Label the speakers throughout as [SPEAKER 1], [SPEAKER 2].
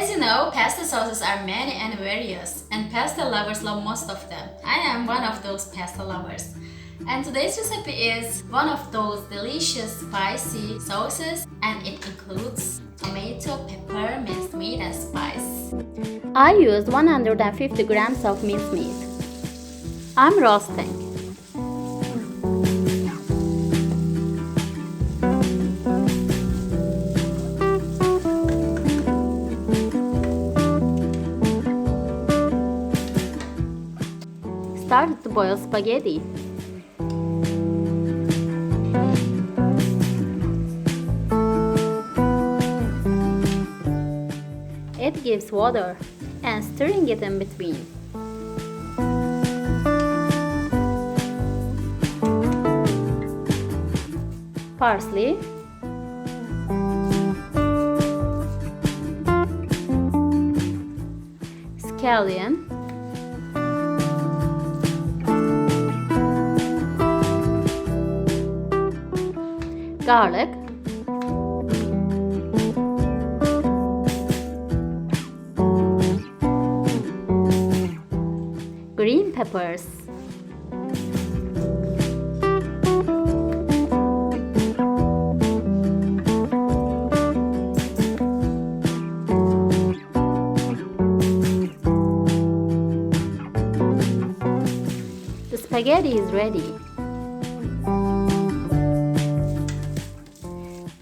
[SPEAKER 1] As you know, pasta sauces are many and various, and pasta lovers love most of them. I am one of those pasta lovers. And today's recipe is one of those delicious spicy sauces, and it includes tomato, pepper, minced meat, and spice.
[SPEAKER 2] I used 150 grams of minced meat. I'm roasting. Started to boil spaghetti. It gives water and stirring it in between. Parsley, scallion, garlic, green peppers, the spaghetti is ready.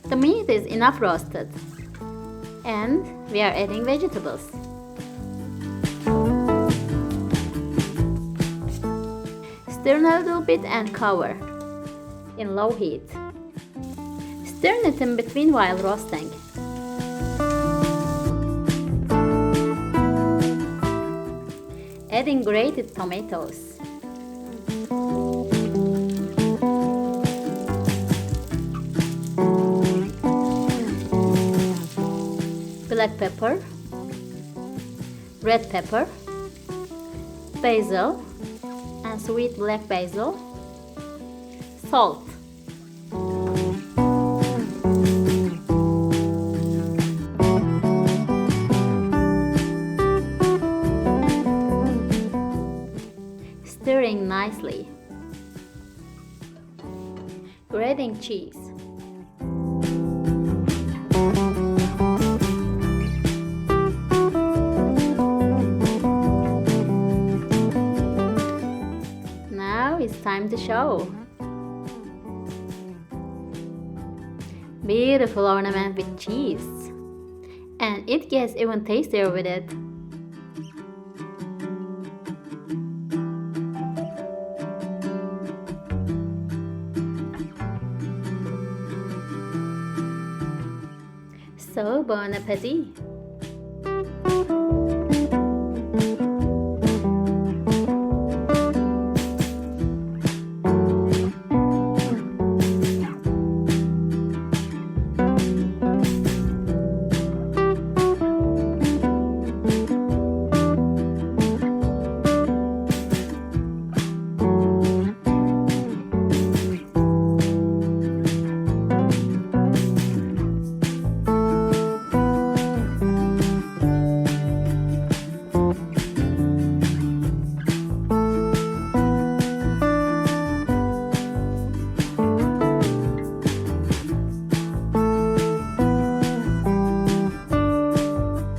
[SPEAKER 2] The meat is enough roasted, and we are adding vegetables. Stir a little bit and cover in low heat. Stir it in between while roasting. Adding grated tomatoes. Black pepper, red pepper, basil, and sweet black basil, salt. Stirring nicely. Grating cheese. It's time to show. Beautiful ornament with cheese, and it gets even tastier with it. So bon appetit!